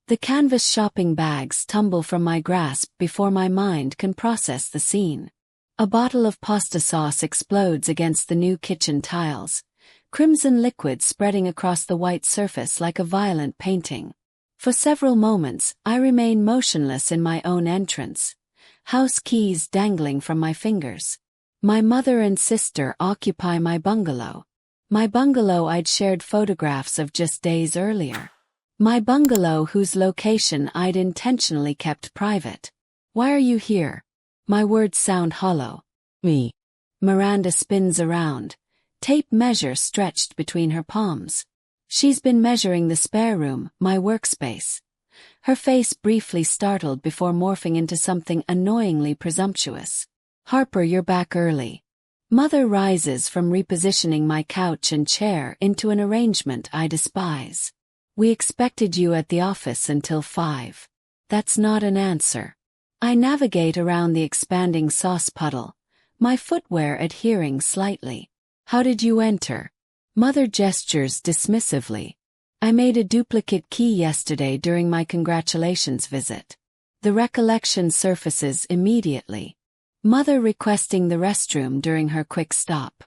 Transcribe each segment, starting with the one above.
The canvas shopping bags tumble from my grasp before my mind can process the scene. A bottle of pasta sauce explodes against the new kitchen tiles, crimson liquid spreading across the white surface like a violent painting. For several moments, I remain motionless in my own entrance, house keys dangling from my fingers. My mother and sister occupy my bungalow. My bungalow I'd shared photographs of just days earlier. My bungalow whose location I'd intentionally kept private. Why are you here? My words sound hollow. Me. Miranda spins around, tape measure stretched between her palms. She's been measuring the spare room, my workspace. Her face briefly startled before morphing into something annoyingly presumptuous. Harper, you're back early. Mother rises from repositioning my couch and chair into an arrangement I despise. We expected you at the office until 5. That's not an answer. I navigate around the expanding sauce puddle, my footwear adhering slightly. How did you enter? Mother gestures dismissively. I made a duplicate key yesterday during my congratulations visit. The recollection surfaces immediately. Mother requesting the restroom during her quick stop.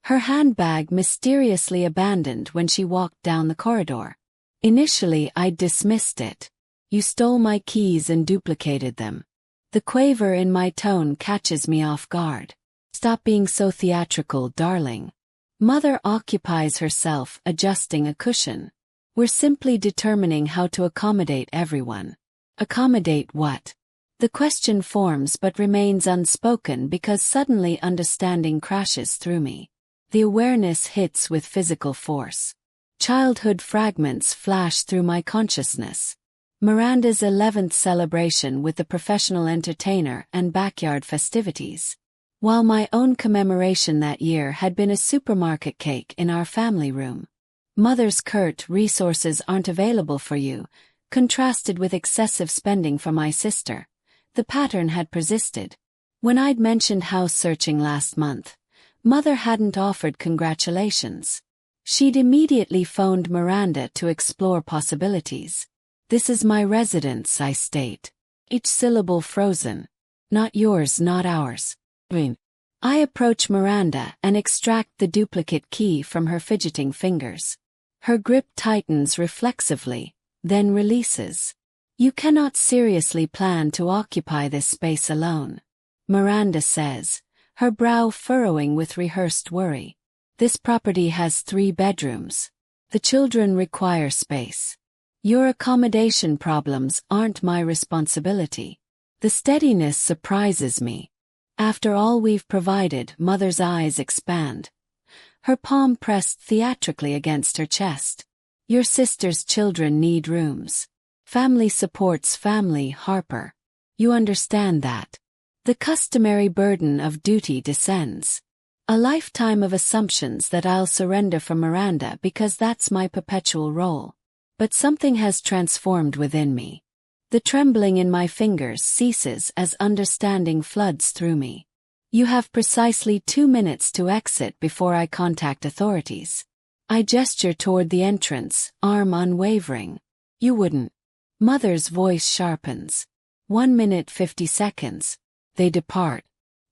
Her handbag mysteriously abandoned when she walked down the corridor. Initially I'd dismissed it. You stole my keys and duplicated them. The quaver in my tone catches me off guard. Stop being so theatrical, darling. Mother occupies herself adjusting a cushion. We're simply determining how to accommodate everyone. Accommodate what? The question forms but remains unspoken because suddenly understanding crashes through me. The awareness hits with physical force. Childhood fragments flash through my consciousness. Miranda's 11th celebration with the professional entertainer and backyard festivities. While my own commemoration that year had been a supermarket cake in our family room. Mother's curt "resources aren't available for you," contrasted with excessive spending for my sister. The pattern had persisted. When I'd mentioned house searching last month, Mother hadn't offered congratulations. She'd immediately phoned Miranda to explore possibilities. This is my residence, I state. Each syllable frozen. Not yours, not ours. I approach Miranda and extract the duplicate key from her fidgeting fingers. Her grip tightens reflexively, then releases. You cannot seriously plan to occupy this space alone, Miranda says, her brow furrowing with rehearsed worry. This property has 3 bedrooms. The children require space. Your accommodation problems aren't my responsibility. The steadiness surprises me. After all we've provided, Mother's eyes expand. Her palm pressed theatrically against her chest. Your sister's children need rooms. Family supports family, Harper. You understand that. The customary burden of duty descends. A lifetime of assumptions that I'll surrender for Miranda because that's my perpetual role. But something has transformed within me. The trembling in my fingers ceases as understanding floods through me. You have precisely 2 minutes to exit before I contact authorities. I gesture toward the entrance, arm unwavering. You wouldn't. Mother's voice sharpens. 1 minute 50 seconds. They depart.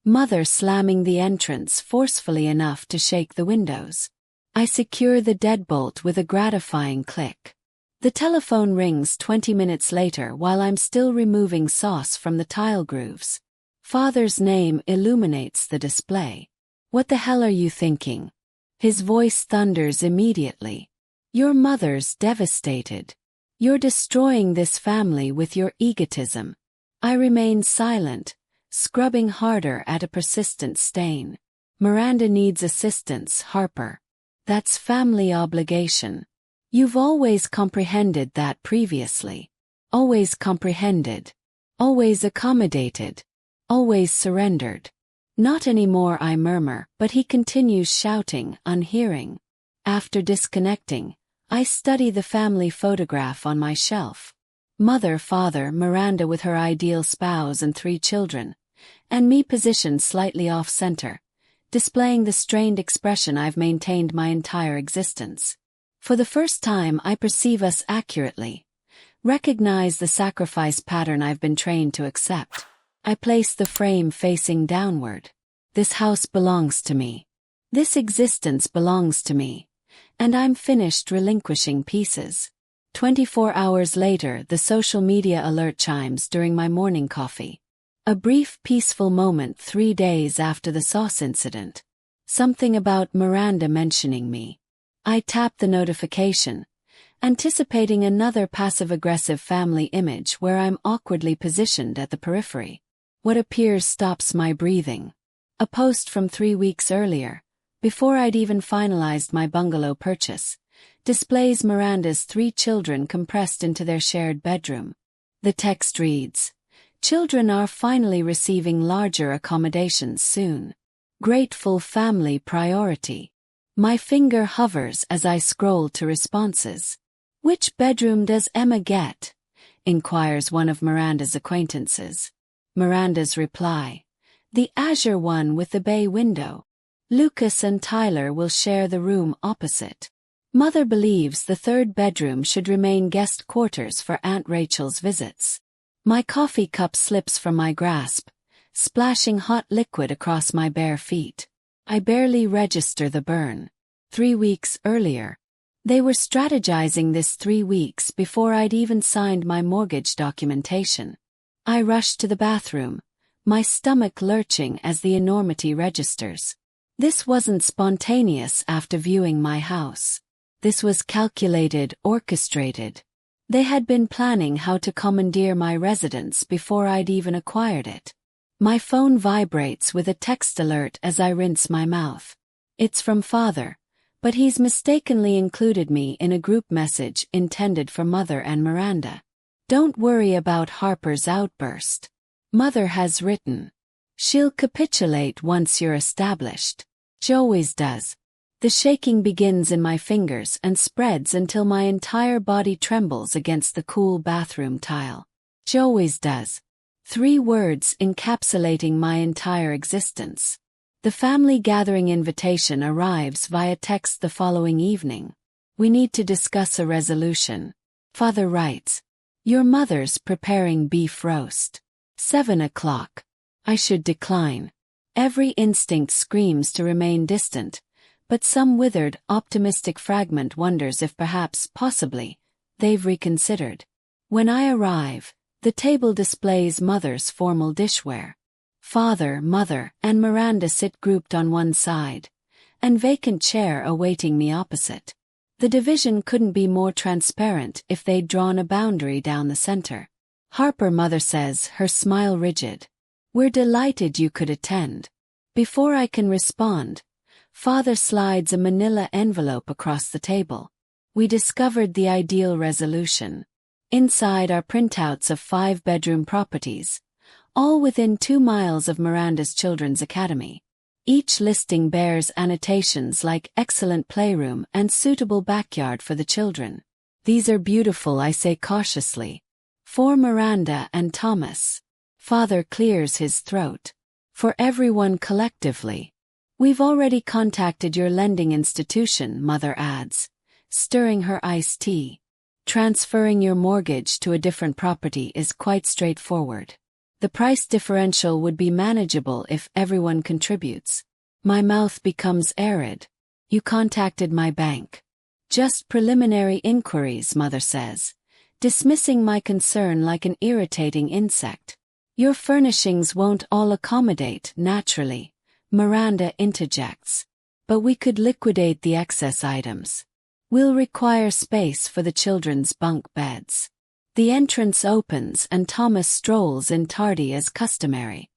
Mother slamming the entrance forcefully enough to shake the windows. I secure the deadbolt with a gratifying click. The telephone rings 20 minutes later while I'm still removing sauce from the tile grooves. Father's name illuminates the display. What the hell are you thinking? His voice thunders immediately. Your mother's devastated. You're destroying this family with your egotism. I remain silent, scrubbing harder at a persistent stain. Miranda needs assistance, Harper. That's family obligation. You've always comprehended that previously. Always comprehended. Always accommodated. Always surrendered. Not anymore, I murmur, but he continues shouting, unhearing. After disconnecting, I study the family photograph on my shelf. Mother, father, Miranda with her ideal spouse and 3 children, and me positioned slightly off-center, displaying the strained expression I've maintained my entire existence. For the first time I perceive us accurately. Recognize the sacrifice pattern I've been trained to accept. I place the frame facing downward. This house belongs to me. This existence belongs to me. And I'm finished relinquishing pieces. 24 hours later, the social media alert chimes during my morning coffee. A brief, peaceful moment 3 days after the sauce incident. Something about Miranda mentioning me. I tap the notification, anticipating another passive-aggressive family image where I'm awkwardly positioned at the periphery. What appears stops my breathing. A post from 3 weeks earlier, before I'd even finalized my bungalow purchase, displays Miranda's 3 children compressed into their shared bedroom. The text reads, "Children are finally receiving larger accommodations soon. Grateful family priority." My finger hovers as I scroll to responses. "Which bedroom does Emma get?" inquires one of Miranda's acquaintances. Miranda's reply, "The azure one with the bay window. Lucas and Tyler will share the room opposite." Mother believes the 3rd bedroom should remain guest quarters for Aunt Rachel's visits. My coffee cup slips from my grasp, splashing hot liquid across my bare feet. I barely register the burn. 3 weeks earlier. They were strategizing this 3 weeks before I'd even signed my mortgage documentation. I rush to the bathroom, my stomach lurching as the enormity registers. This wasn't spontaneous after viewing my house. This was calculated, orchestrated. They had been planning how to commandeer my residence before I'd even acquired it. My phone vibrates with a text alert as I rinse my mouth. It's from Father, but he's mistakenly included me in a group message intended for Mother and Miranda. "Don't worry about Harper's outburst. Mother has written. She'll capitulate once you're established. She always does." The shaking begins in my fingers and spreads until my entire body trembles against the cool bathroom tile. She always does. 3 words encapsulating my entire existence. The family gathering invitation arrives via text the following evening. "We need to discuss a resolution." Father writes, "Your mother's preparing beef roast. 7 o'clock. I should decline. Every instinct screams to remain distant, but some withered, optimistic fragment wonders if perhaps, possibly, they've reconsidered. When I arrive, the table displays Mother's formal dishware. Father, Mother, and Miranda sit grouped on one side, and vacant chair awaiting me opposite. The division couldn't be more transparent if they'd drawn a boundary down the center. Harper, Mother says, her smile rigid. "We're delighted you could attend." Before I can respond, Father slides a manila envelope across the table. We discovered the ideal resolution. Inside are printouts of 5-bedroom properties, all within 2 miles of Miranda's Children's Academy. Each listing bears annotations like excellent playroom and suitable backyard for the children. "These are beautiful," I say cautiously. "For Miranda and Thomas." Father clears his throat. "For everyone collectively." "We've already contacted your lending institution," Mother adds, stirring her iced tea. "Transferring your mortgage to a different property is quite straightforward. The price differential would be manageable if everyone contributes." My mouth becomes arid. "You contacted my bank." "Just preliminary inquiries," Mother says, dismissing my concern like an irritating insect. "Your furnishings won't all accommodate, naturally," Miranda interjects. "But we could liquidate the excess items. We'll require space for the children's bunk beds." The entrance opens and Thomas strolls in tardy as customary.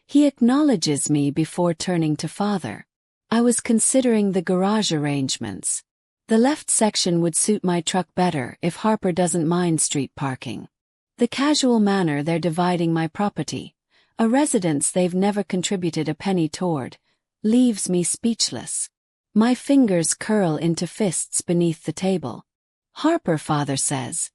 He acknowledges me before turning to Father. "I was considering the garage arrangements. The left section would suit my truck better if Harper doesn't mind street parking." The casual manner they're dividing my property, a residence they've never contributed a penny toward, leaves me speechless. My fingers curl into fists beneath the table. "Harper," Father says,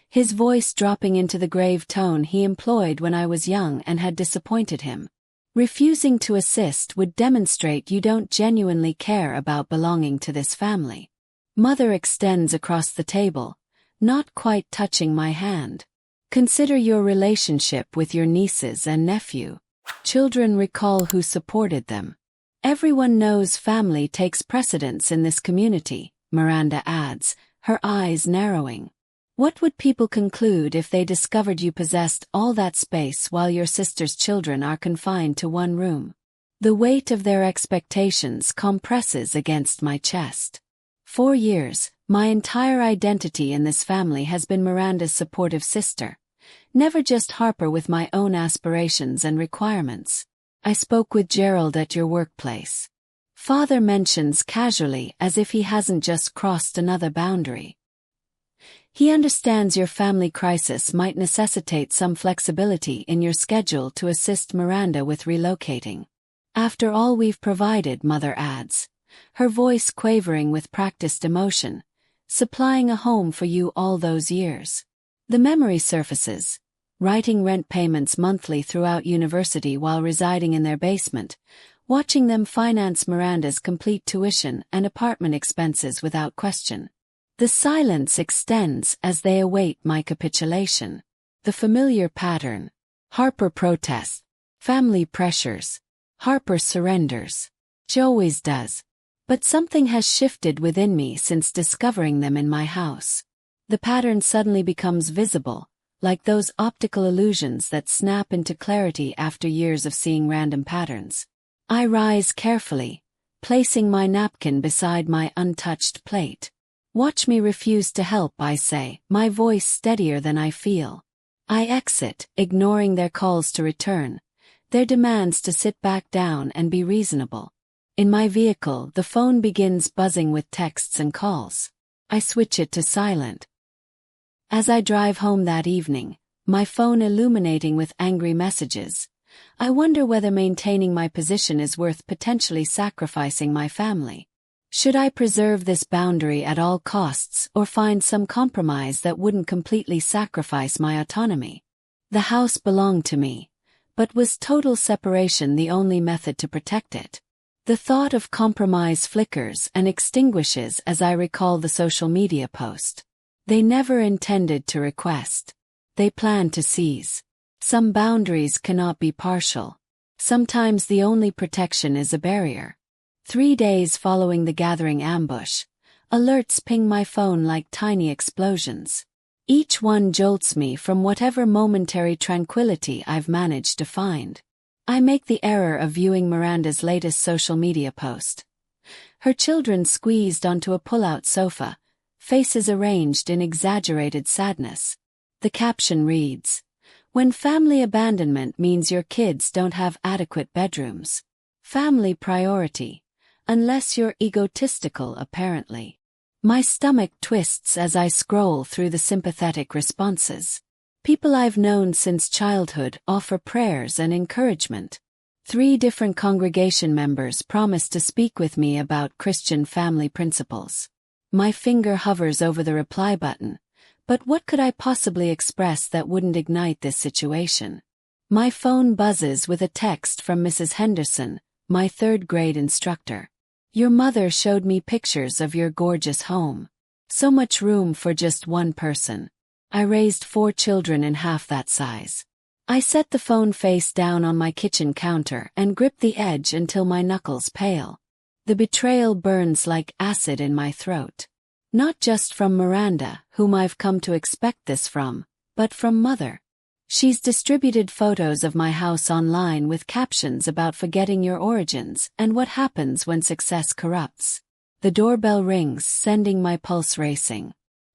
his voice dropping into the grave tone he employed when I was young and had disappointed him. "Refusing to assist would demonstrate you don't genuinely care about belonging to this family." Mother extends across the table, not quite touching my hand. Consider your relationship with your nieces and nephew. Children recall who supported them. Everyone knows family takes precedence in this community, Miranda adds, her eyes narrowing. What would people conclude if they discovered you possessed all that space while your sister's children are confined to one room? The weight of their expectations compresses against my chest. 4 years, my entire identity in this family has been Miranda's supportive sister. Never just Harper with my own aspirations and requirements. I spoke with Gerald at your workplace. Father mentions casually as if he hasn't just crossed another boundary. He understands your family crisis might necessitate some flexibility in your schedule to assist Miranda with relocating. After all we've provided, Mother adds, her voice quavering with practiced emotion, supplying a home for you all those years. The memory surfaces, writing rent payments monthly throughout university while residing in their basement, watching them finance Miranda's complete tuition and apartment expenses without question. The silence extends as they await my capitulation. The familiar pattern. Harper protests. Family pressures. Harper surrenders. She always does. But something has shifted within me since discovering them in my house. The pattern suddenly becomes visible, like those optical illusions that snap into clarity after years of seeing random patterns. I rise carefully, placing my napkin beside my untouched plate. Watch me refuse to help, I say, my voice steadier than I feel. I exit, ignoring their calls to return, their demands to sit back down and be reasonable. In my vehicle, the phone begins buzzing with texts and calls. I switch it to silent. As I drive home that evening, my phone illuminating with angry messages, I wonder whether maintaining my position is worth potentially sacrificing my family. Should I preserve this boundary at all costs or find some compromise that wouldn't completely sacrifice my autonomy? The house belonged to me, but was total separation the only method to protect it? The thought of compromise flickers and extinguishes as I recall the social media post. They never intended to request. They planned to seize. Some boundaries cannot be partial. Sometimes the only protection is a barrier. 3 days following the gathering ambush, alerts ping my phone like tiny explosions. Each one jolts me from whatever momentary tranquility I've managed to find. I make the error of viewing Miranda's latest social media post. Her children squeezed onto a pull-out sofa, faces arranged in exaggerated sadness. The caption reads, "When family abandonment means your kids don't have adequate bedrooms. Family priority. Unless you're egotistical, apparently." My stomach twists as I scroll through the sympathetic responses. People I've known since childhood offer prayers and encouragement. 3 different congregation members promise to speak with me about Christian family principles. My finger hovers over the reply button, but what could I possibly express that wouldn't ignite this situation? My phone buzzes with a text from Mrs. Henderson, my 3rd grade instructor. "Your mother showed me pictures of your gorgeous home. So much room for just one person. I raised 4 children in half that size." I set the phone face down on my kitchen counter and grip the edge until my knuckles pale. The betrayal burns like acid in my throat. Not just from Miranda, whom I've come to expect this from, but from Mother. She's distributed photos of my house online with captions about forgetting your origins and what happens when success corrupts. The doorbell rings, sending my pulse racing.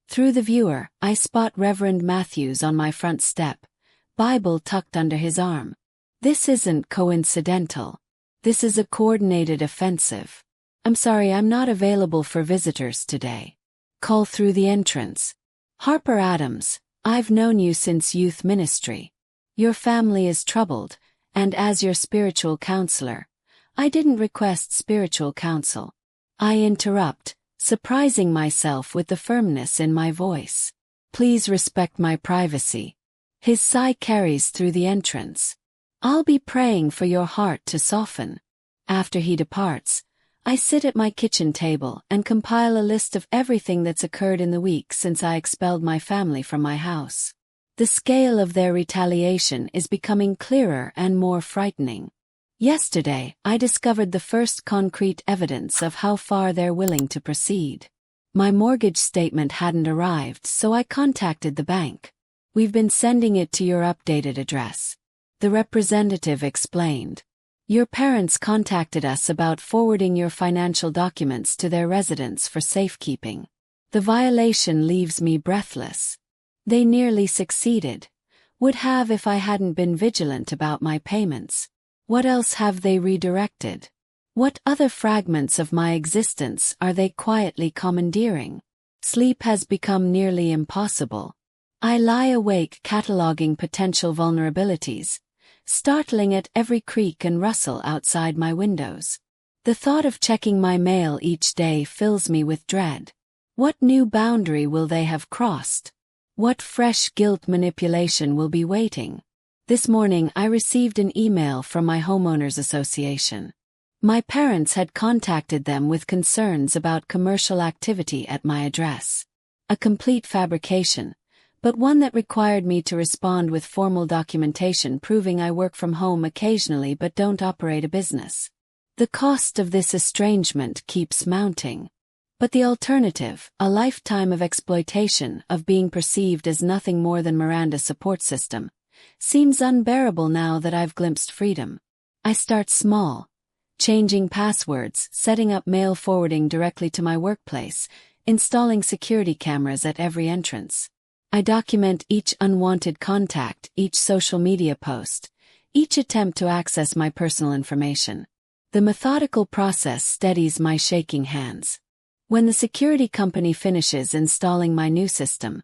Through the viewer, I spot Reverend Matthews on my front step, Bible tucked under his arm. This isn't coincidental. This is a coordinated offensive. "I'm sorry, I'm not available for visitors today." Call through the entrance. "Harper Adams, I've known you since youth ministry. Your family is troubled, and as your spiritual counselor, I didn't request spiritual counsel." I interrupt, surprising myself with the firmness in my voice. "Please respect my privacy." His sigh carries through the entrance. "I'll be praying for your heart to soften." After he departs, I sit at my kitchen table and compile a list of everything that's occurred in the week since I expelled my family from my house. The scale of their retaliation is becoming clearer and more frightening. Yesterday, I discovered the first concrete evidence of how far they're willing to proceed. My mortgage statement hadn't arrived, so I contacted the bank. "We've been sending it to your updated address," the representative explained. "Your parents contacted us about forwarding your financial documents to their residence for safekeeping. The violation leaves me breathless. They nearly succeeded. Would have if I hadn't been vigilant about my payments. What else have they redirected? What other fragments of my existence are they quietly commandeering? Sleep has become nearly impossible. I lie awake cataloging potential vulnerabilities, startling at every creak and rustle outside my windows. The thought of checking my mail each day fills me with dread. What new boundary will they have crossed? What fresh guilt manipulation will be waiting? This morning I received an email from my homeowners association. My parents had contacted them with concerns about commercial activity at my address. A complete fabrication, but one that required me to respond with formal documentation proving I work from home occasionally but don't operate a business. The cost of this estrangement keeps mounting. But the alternative, a lifetime of exploitation, of being perceived as nothing more than Miranda's support system, seems unbearable now that I've glimpsed freedom. I start small, changing passwords, setting up mail forwarding directly to my workplace, installing security cameras at every entrance. I document each unwanted contact, each social media post, each attempt to access my personal information. The methodical process steadies my shaking hands. When the security company finishes installing my new system,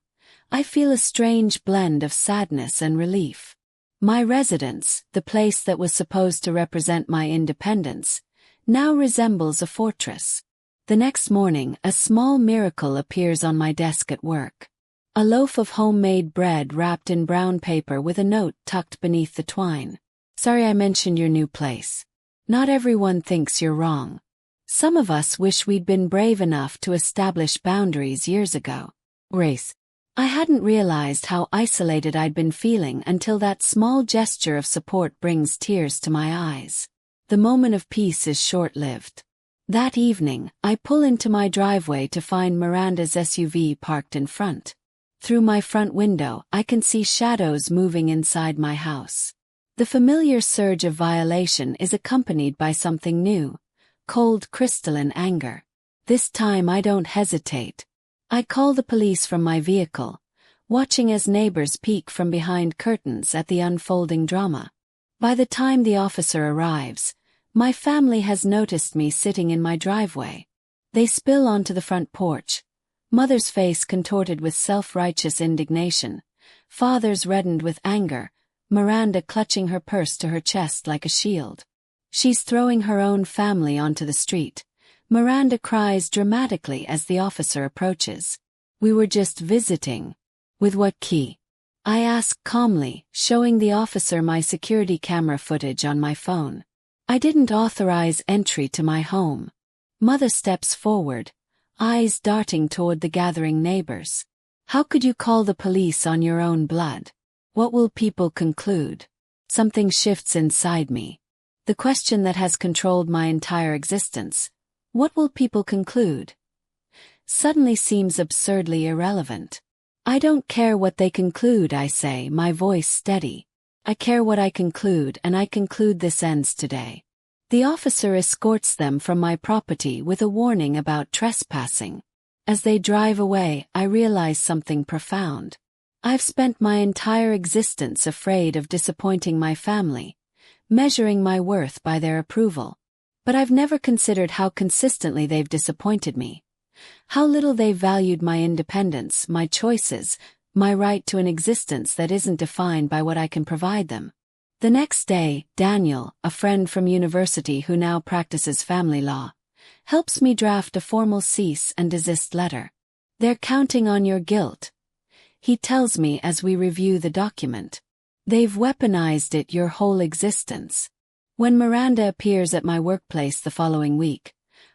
I feel a strange blend of sadness and relief. My residence, the place that was supposed to represent my independence, now resembles a fortress. The next morning, a small miracle appears on my desk at work. A loaf of homemade bread wrapped in brown paper with a note tucked beneath the twine. "Sorry I mentioned your new place. Not everyone thinks you're wrong. Some of us wish we'd been brave enough to establish boundaries years ago." Race. I hadn't realized how isolated I'd been feeling until that small gesture of support brings tears to my eyes. The moment of peace is short-lived. That evening, I pull into my driveway to find Miranda's SUV parked in front. Through my front window, I can see shadows moving inside my house. The familiar surge of violation is accompanied by something new, cold crystalline anger. This time I don't hesitate. I call the police from my vehicle, watching as neighbors peek from behind curtains at the unfolding drama. By the time the officer arrives, my family has noticed me sitting in my driveway. They spill onto the front porch, mother's face contorted with self-righteous indignation, father's reddened with anger, Miranda clutching her purse to her chest like a shield. She's throwing her own family onto the street. Miranda cries dramatically as the officer approaches. "We were just visiting." "With what key?" I ask calmly, showing the officer my security camera footage on my phone. "I didn't authorize entry to my home." Mother steps forward, eyes darting toward the gathering neighbors. "How could you call the police on your own blood? What will people conclude?" Something shifts inside me. The question that has controlled my entire existence, "What will people conclude?" suddenly seems absurdly irrelevant. "I don't care what they conclude," I say, my voice steady. "I care what I conclude, and I conclude this ends today." The officer escorts them from my property with a warning about trespassing. As they drive away, I realize something profound. I've spent my entire existence afraid of disappointing my family, measuring my worth by their approval. But I've never considered how consistently they've disappointed me. How little they've valued my independence, my choices, my right to an existence that isn't defined by what I can provide them. The next day, Daniel, a friend from university who now practices family law, helps me draft a formal cease and desist letter. "They're counting on your guilt," he tells me as we review the document. "They've weaponized it your whole existence." When Miranda appears at my workplace the following week,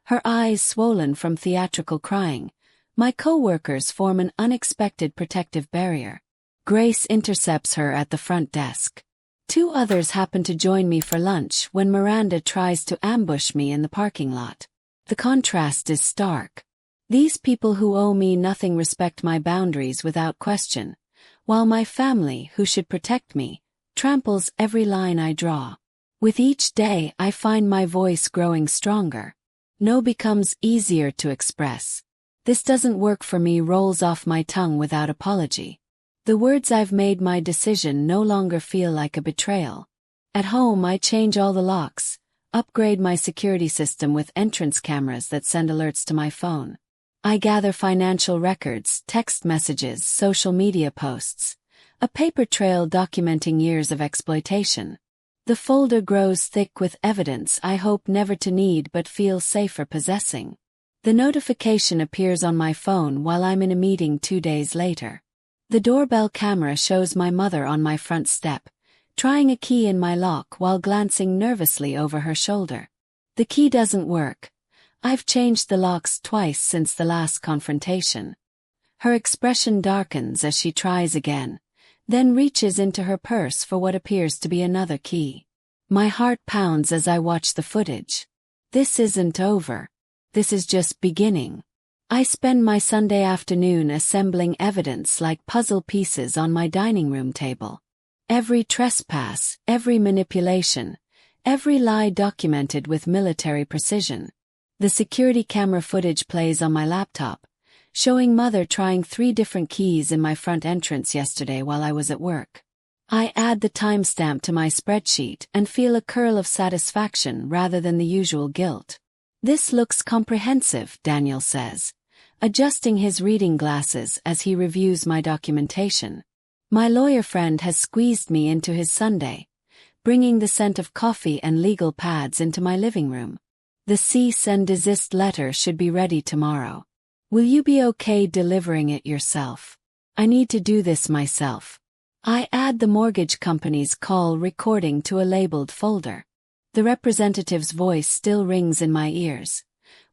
her eyes swollen from theatrical crying. My co-workers form an unexpected protective barrier. Grace intercepts her at the front desk. 2 others happen to join me for lunch when Miranda tries to ambush me in the parking lot. The contrast is stark. These people who owe me nothing respect my boundaries without question, while my family, who should protect me, tramples every line I draw. With each day, I find my voice growing stronger. No becomes easier to express. This doesn't work for me rolls off my tongue without apology. The words I've made my decision no longer feel like a betrayal. At home, I change all the locks, upgrade my security system with entrance cameras that send alerts to my phone. I gather financial records, text messages, social media posts, a paper trail documenting years of exploitation. The folder grows thick with evidence I hope never to need but feel safer possessing. The notification appears on my phone while I'm in a meeting 2 days later. The doorbell camera shows my mother on my front step, trying a key in my lock while glancing nervously over her shoulder. The key doesn't work. I've changed the locks twice since the last confrontation. Her expression darkens as she tries again, then reaches into her purse for what appears to be another key. My heart pounds as I watch the footage. This isn't over. This is just beginning. I spend my Sunday afternoon assembling evidence like puzzle pieces on my dining room table. Every trespass, every manipulation, every lie documented with military precision. The security camera footage plays on my laptop, showing Mother trying 3 different keys in my front entrance yesterday while I was at work. I add the timestamp to my spreadsheet and feel a curl of satisfaction rather than the usual guilt. This looks comprehensive, Daniel says, adjusting his reading glasses as he reviews my documentation. My lawyer friend has squeezed me into his Sunday, bringing the scent of coffee and legal pads into my living room. The cease and desist letter should be ready tomorrow. Will you be okay delivering it yourself? I need to do this myself. I add the mortgage company's call recording to a labeled folder. The representative's voice still rings in my ears.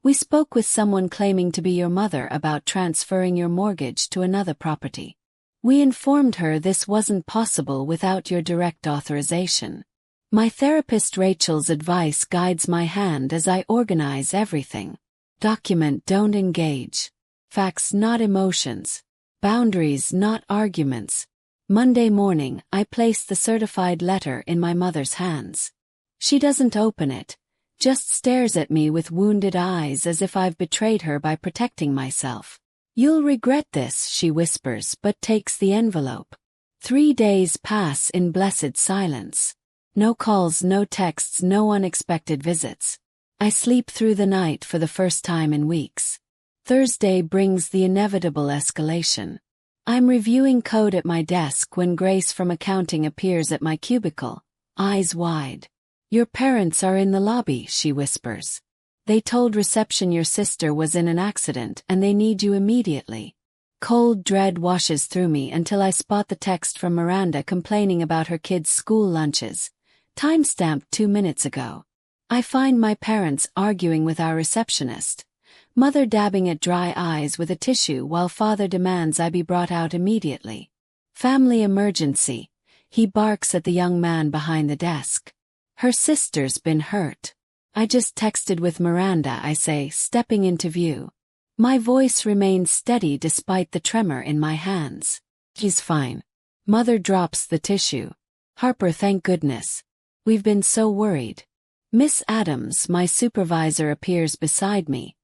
We spoke with someone claiming to be your mother about transferring your mortgage to another property. We informed her this wasn't possible without your direct authorization. My therapist Rachel's advice guides my hand as I organize everything. Document, don't engage. Facts, not emotions. Boundaries, not arguments. Monday morning, I place the certified letter in my mother's hands. She doesn't open it, just stares at me with wounded eyes as if I've betrayed her by protecting myself. You'll regret this, she whispers, but takes the envelope. 3 days pass in blessed silence. No calls, no texts, no unexpected visits. I sleep through the night for the first time in weeks. Thursday brings the inevitable escalation. I'm reviewing code at my desk when Grace from accounting appears at my cubicle, eyes wide. Your parents are in the lobby, she whispers. They told reception your sister was in an accident and they need you immediately. Cold dread washes through me until I spot the text from Miranda complaining about her kids' school lunches. Timestamped 2 minutes ago. I find my parents arguing with our receptionist. Mother dabbing at dry eyes with a tissue while father demands I be brought out immediately. Family emergency. He barks at the young man behind the desk. Her sister's been hurt. I just texted with Miranda, I say, stepping into view. My voice remains steady despite the tremor in my hands. He's fine. Mother drops the tissue. Harper, thank goodness. We've been so worried. Miss Adams, my supervisor, appears beside me.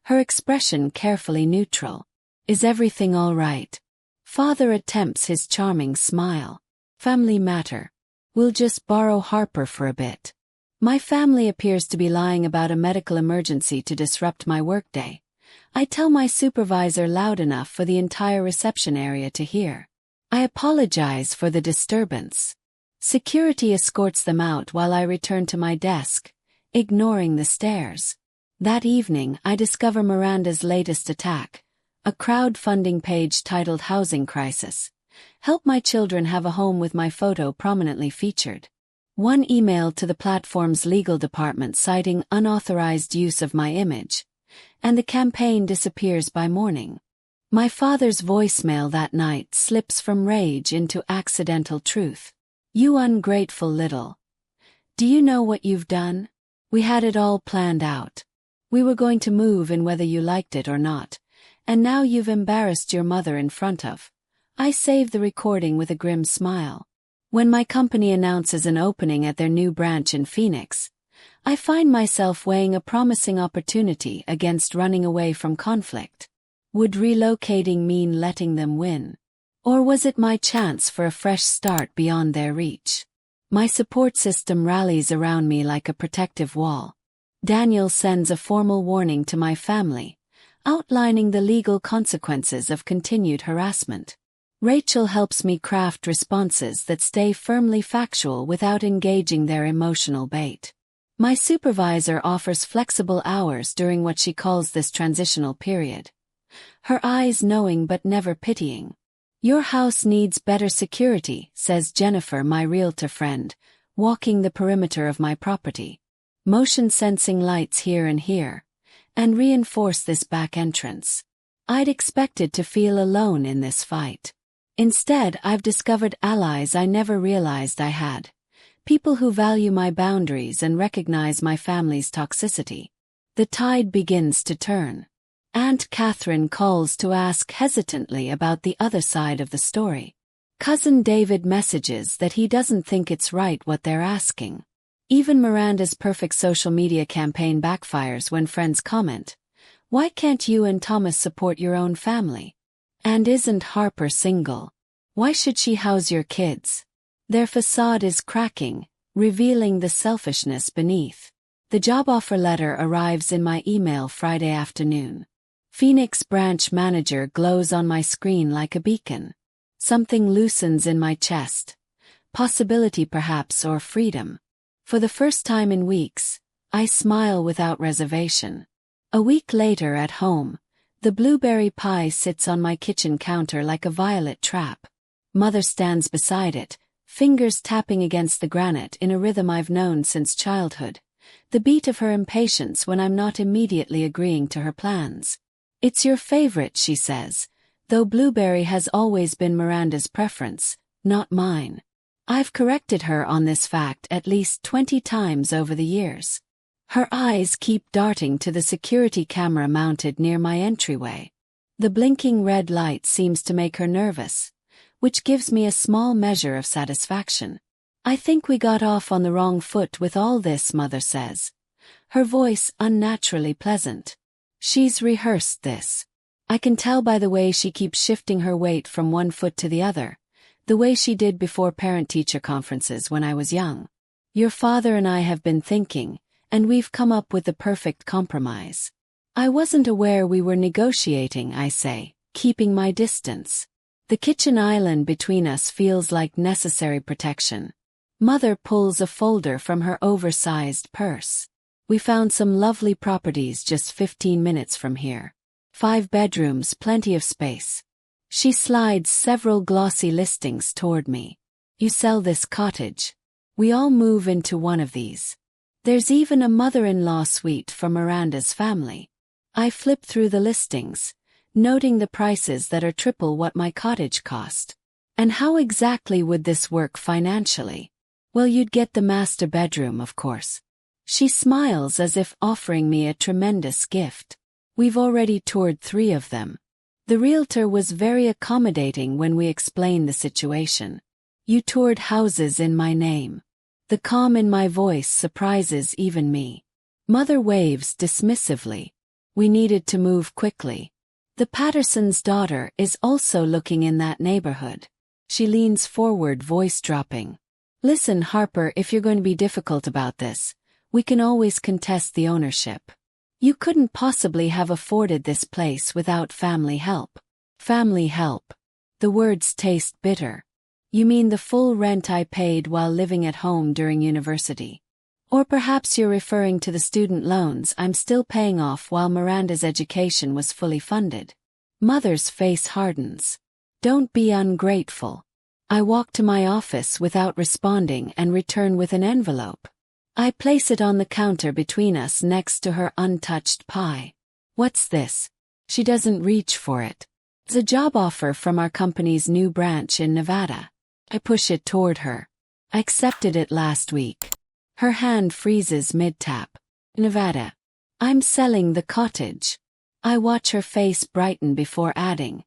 Her expression carefully neutral. Is everything all right? Father attempts his charming smile. Family matter. We'll just borrow Harper for a bit. My family appears to be lying about a medical emergency to disrupt my workday. I tell my supervisor loud enough for the entire reception area to hear. I apologize for the disturbance. Security escorts them out while I return to my desk, ignoring the stares. That evening, I discover Miranda's latest attack, a crowdfunding page titled Housing Crisis. Help my children have a home with my photo prominently featured. One email to the platform's legal department citing unauthorized use of my image, and the campaign disappears by morning. My father's voicemail that night slips from rage into accidental truth. You ungrateful little. Do you know what you've done? We had it all planned out. We were going to move in whether you liked it or not, and now you've embarrassed your mother in front of. I save the recording with a grim smile. When my company announces an opening at their new branch in Phoenix, I find myself weighing a promising opportunity against running away from conflict. Would relocating mean letting them win? Or was it my chance for a fresh start beyond their reach? My support system rallies around me like a protective wall. Daniel sends a formal warning to my family, outlining the legal consequences of continued harassment. Rachel helps me craft responses that stay firmly factual without engaging their emotional bait. My supervisor offers flexible hours during what she calls this transitional period. Her eyes knowing but never pitying. Your house needs better security, says Jennifer, my realtor friend, walking the perimeter of my property. Motion sensing lights here and reinforce this back entrance. I'd expected to feel alone in this fight. Instead, I've discovered allies I never realized I had. People who value my boundaries and recognize my family's toxicity. The tide begins to turn. Aunt Catherine calls to ask hesitantly about the other side of the story. Cousin David messages that he doesn't think it's right what they're asking. Even Miranda's perfect social media campaign backfires when friends comment, "Why can't you and Thomas support your own family? And isn't Harper single? Why should she house your kids?" Their facade is cracking, revealing the selfishness beneath. The job offer letter arrives in my email Friday afternoon. Phoenix branch manager glows on my screen like a beacon. Something loosens in my chest. Possibility perhaps, or freedom. For the first time in weeks, I smile without reservation. A week later at home, the blueberry pie sits on my kitchen counter like a violet trap. Mother stands beside it, fingers tapping against the granite in a rhythm I've known since childhood. The beat of her impatience when I'm not immediately agreeing to her plans. "It's your favorite," she says, though blueberry has always been Miranda's preference, not mine. I've corrected her on this fact at least 20 times over the years. Her eyes keep darting to the security camera mounted near my entryway. The blinking red light seems to make her nervous, which gives me a small measure of satisfaction. "I think we got off on the wrong foot with all this," Mother says, her voice unnaturally pleasant. She's rehearsed this. I can tell by the way she keeps shifting her weight from one foot to the other, the way she did before parent-teacher conferences when I was young. "Your father and I have been thinking, and we've come up with the perfect compromise." "I wasn't aware we were negotiating," I say, keeping my distance. The kitchen island between us feels like necessary protection. Mother pulls a folder from her oversized purse. "We found some lovely properties just 15 minutes from here. 5 bedrooms, plenty of space." She slides several glossy listings toward me. "You sell this cottage. We all move into one of these. There's even a mother-in-law suite for Miranda's family." I flip through the listings, noting the prices that are triple what my cottage cost. "And how exactly would this work financially?" "Well, you'd get the master bedroom, of course." She smiles as if offering me a tremendous gift. "We've already toured 3 of them." The realtor was very accommodating when we explained the situation. "You toured houses in my name." The calm in my voice surprises even me. Mother waves dismissively. We needed to move quickly. "The Patterson's daughter is also looking in that neighborhood." She leans forward, voice dropping. "Listen, Harper, if you're going to be difficult about this, we can always contest the ownership. You couldn't possibly have afforded this place without family help." Family help. The words taste bitter. "You mean the full rent I paid while living at home during university? Or perhaps you're referring to the student loans I'm still paying off while Miranda's education was fully funded." Mother's face hardens. "Don't be ungrateful. I walk to my office without responding and return with an envelope. I place it on the counter between us next to her untouched pie. What's this? She doesn't reach for it. It's a job offer from our company's new branch in Nevada. I push it toward her. I accepted it last week. Her hand freezes mid-tap. Nevada. I'm selling the cottage. I watch her face brighten before adding,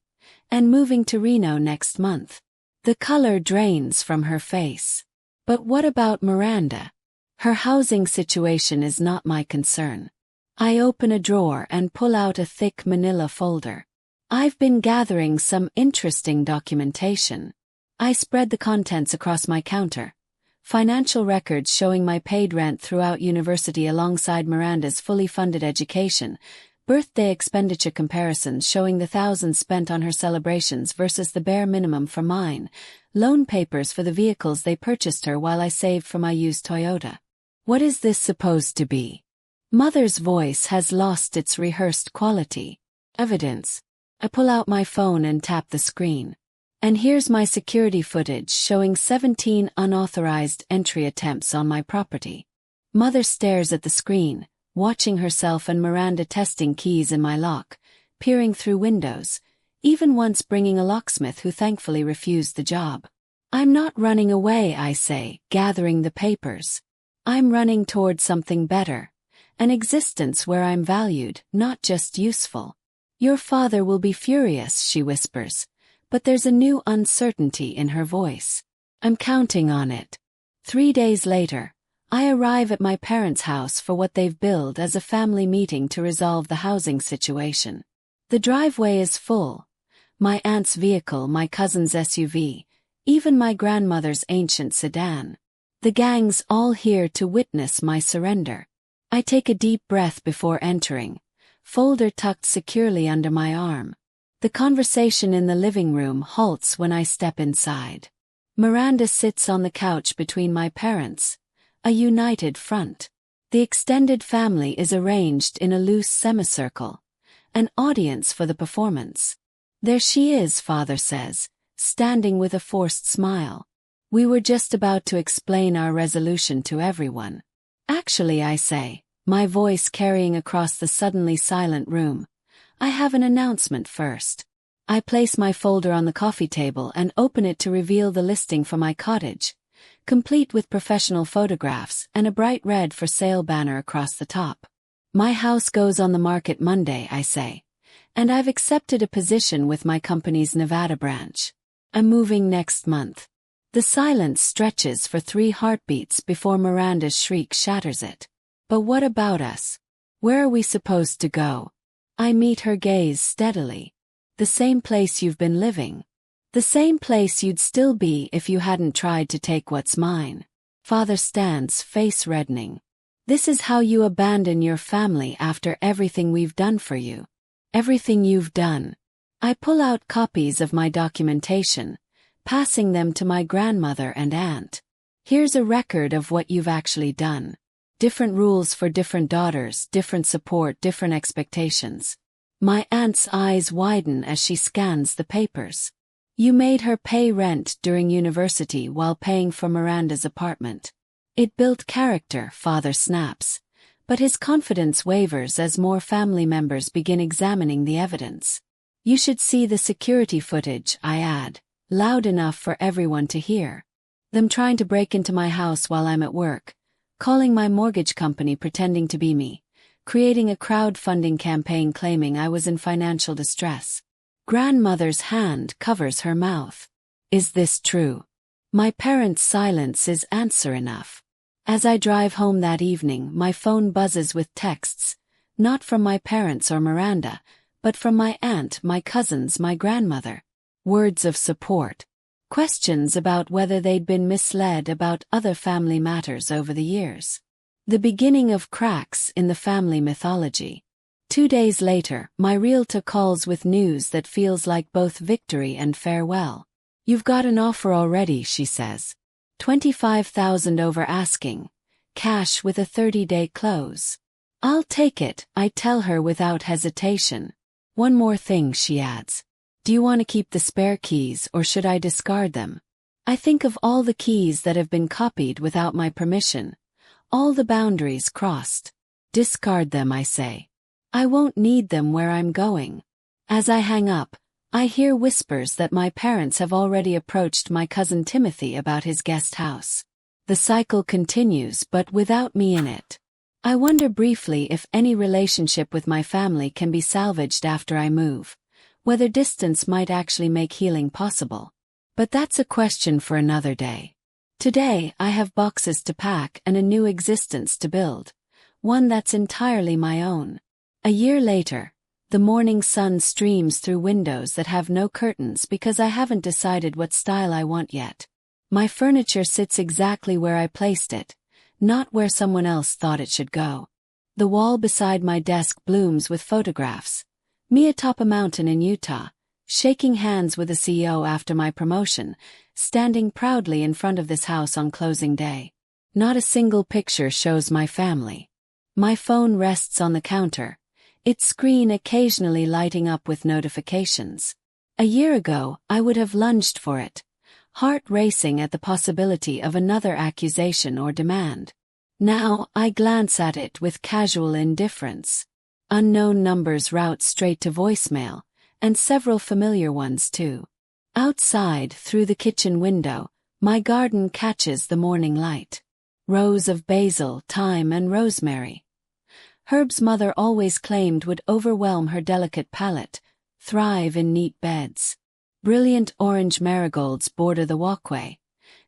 and moving to Reno next month. The color drains from her face. But what about Miranda? Her housing situation is not my concern. I open a drawer and pull out a thick manila folder. I've been gathering some interesting documentation. I spread the contents across my counter. Financial records showing my paid rent throughout university alongside Miranda's fully funded education. Birthday expenditure comparisons showing the thousands spent on her celebrations versus the bare minimum for mine. Loan papers for the vehicles they purchased her while I saved for my used Toyota. What is this supposed to be? Mother's voice has lost its rehearsed quality. Evidence. I pull out my phone and tap the screen. And here's my security footage showing 17 unauthorized entry attempts on my property. Mother stares at the screen, watching herself and Miranda testing keys in my lock, peering through windows, even once bringing a locksmith who thankfully refused the job. I'm not running away, I say, gathering the papers. I'm running toward something better, an existence where I'm valued, not just useful. Your father will be furious, she whispers. But there's a new uncertainty in her voice. I'm counting on it. 3 days later, I arrive at my parents' house for what they've billed as a family meeting to resolve the housing situation. The driveway is full. My aunt's vehicle, my cousin's SUV, even my grandmother's ancient sedan. The gang's all here to witness my surrender. I take a deep breath before entering, folder tucked securely under my arm. The conversation in the living room halts when I step inside. Miranda sits on the couch between my parents, a united front. The extended family is arranged in a loose semicircle, an audience for the performance. There she is, father says, standing with a forced smile. We were just about to explain our resolution to everyone. Actually, I say, my voice carrying across the suddenly silent room. I have an announcement first. I place my folder on the coffee table and open it to reveal the listing for my cottage, complete with professional photographs and a bright red for sale banner across the top. My house goes on the market Monday, I say, and I've accepted a position with my company's Nevada branch. I'm moving next month. The silence stretches for 3 heartbeats before Miranda's shriek shatters it. But what about us? Where are we supposed to go? I meet her gaze steadily. The same place you've been living. The same place you'd still be if you hadn't tried to take what's mine. Father stands, face reddening. This is how you abandon your family after everything we've done for you. Everything you've done. I pull out copies of my documentation, passing them to my grandmother and aunt. Here's a record of what you've actually done. Different rules for different daughters, different support, different expectations. My aunt's eyes widen as she scans the papers. You made her pay rent during university while paying for Miranda's apartment. It built character, father snaps. But his confidence wavers as more family members begin examining the evidence. You should see the security footage, I add, loud enough for everyone to hear. Them trying to break into my house while I'm at work. Calling my mortgage company pretending to be me, creating a crowdfunding campaign claiming I was in financial distress. Grandmother's hand covers her mouth. Is this true? My parents' silence is answer enough. As I drive home that evening, my phone buzzes with texts, not from my parents or Miranda, but from my aunt, my cousins, my grandmother. Words of support. Questions about whether they'd been misled about other family matters over the years. The beginning of cracks in the family mythology. 2 days later, my realtor calls with news that feels like both victory and farewell. You've got an offer already, she says. $25,000 over asking. Cash with a 30-day close. I'll take it, I tell her without hesitation. One more thing, she adds. Do you want to keep the spare keys or should I discard them? I think of all the keys that have been copied without my permission, all the boundaries crossed. Discard them, I say. I won't need them where I'm going. As I hang up, I hear whispers that my parents have already approached my cousin Timothy about his guest house. The cycle continues, but without me in it. I wonder briefly if any relationship with my family can be salvaged after I move, whether distance might actually make healing possible. But that's a question for another day. Today, I have boxes to pack and a new existence to build, one that's entirely my own. A year later, the morning sun streams through windows that have no curtains because I haven't decided what style I want yet. My furniture sits exactly where I placed it, not where someone else thought it should go. The wall beside my desk blooms with photographs. Me atop a mountain in Utah, shaking hands with the CEO after my promotion, standing proudly in front of this house on closing day. Not a single picture shows my family. My phone rests on the counter, its screen occasionally lighting up with notifications. A year ago, I would have lunged for it, heart racing at the possibility of another accusation or demand. Now, I glance at it with casual indifference. Unknown numbers route straight to voicemail, and several familiar ones too. Outside, through the kitchen window, my garden catches the morning light. Rows of basil, thyme, and rosemary. Herbs mother always claimed would overwhelm her delicate palate, thrive in neat beds. Brilliant orange marigolds border the walkway.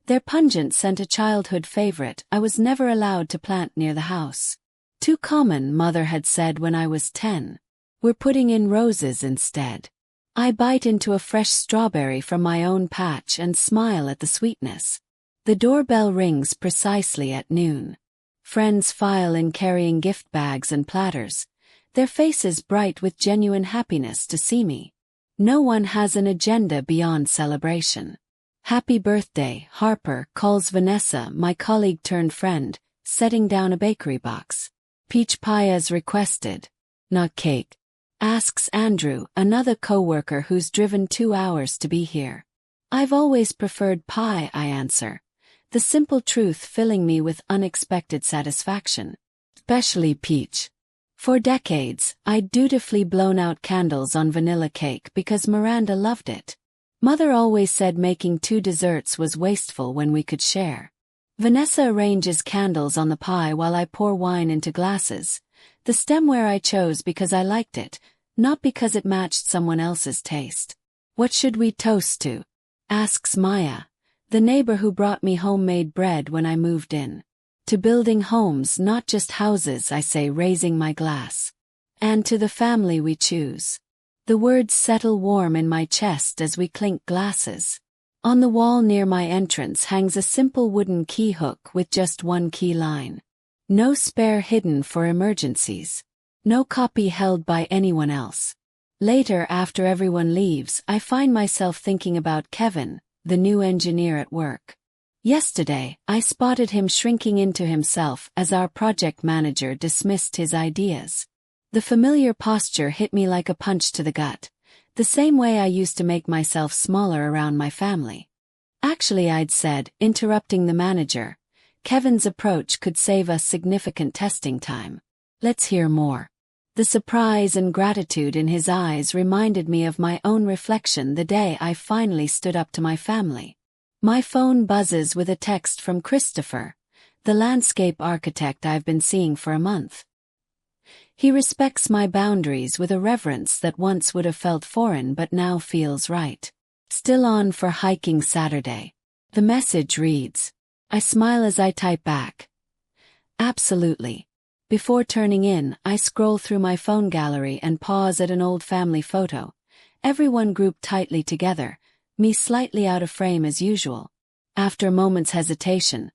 Their pungent scent a childhood favorite I was never allowed to plant near the house. Too common, mother had said when I was 10. We're putting in roses instead. I bite into a fresh strawberry from my own patch and smile at the sweetness. The doorbell rings precisely at noon. Friends file in carrying gift bags and platters, their faces bright with genuine happiness to see me. No one has an agenda beyond celebration. "Happy birthday, Harper," calls Vanessa, my colleague-turned-friend, setting down a bakery box. "Peach pie as requested." "Not cake?" asks Andrew, another co-worker who's driven 2 hours to be here. "I've always preferred pie," I answer, the simple truth filling me with unexpected satisfaction. "Especially peach." For decades, I'd dutifully blown out candles on vanilla cake because Miranda loved it. Mother always said making 2 desserts was wasteful when we could share. Vanessa arranges candles on the pie while I pour wine into glasses, the stemware I chose because I liked it, not because it matched someone else's taste. "What should we toast to?" asks Maya, the neighbor who brought me homemade bread when I moved in. "To building homes, not just houses," I say, raising my glass. "And to the family we choose." The words settle warm in my chest as we clink glasses. On the wall near my entrance hangs a simple wooden key hook with just one key line. No spare hidden for emergencies. No copy held by anyone else. Later, after everyone leaves, I find myself thinking about Kevin, the new engineer at work. Yesterday, I spotted him shrinking into himself as our project manager dismissed his ideas. The familiar posture hit me like a punch to the gut, the same way I used to make myself smaller around my family. "Actually," I'd said, interrupting the manager, "Kevin's approach could save us significant testing time. Let's hear more." The surprise and gratitude in his eyes reminded me of my own reflection the day I finally stood up to my family. My phone buzzes with a text from Christopher, the landscape architect I've been seeing for a month. He respects my boundaries with a reverence that once would have felt foreign but now feels right. "Still on for hiking Saturday?" The message reads. I smile as I type back. "Absolutely." Before turning in, I scroll through my phone gallery and pause at an old family photo. Everyone grouped tightly together, me slightly out of frame as usual. After a moment's hesitation,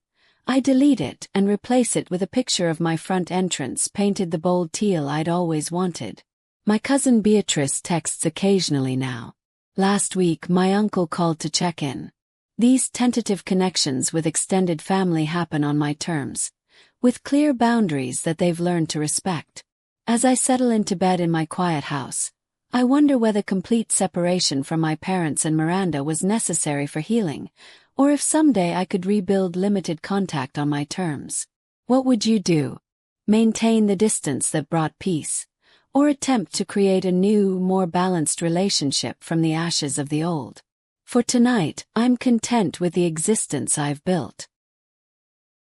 I delete it and replace it with a picture of my front entrance painted the bold teal I'd always wanted. My cousin Beatrice texts occasionally now. Last week, my uncle called to check in. These tentative connections with extended family happen on my terms, with clear boundaries that they've learned to respect. As I settle into bed in my quiet house, I wonder whether complete separation from my parents and Miranda was necessary for healing, or if someday I could rebuild limited contact on my terms. What would you do? Maintain the distance that brought peace, or attempt to create a new, more balanced relationship from the ashes of the old? For tonight, I'm content with the existence I've built.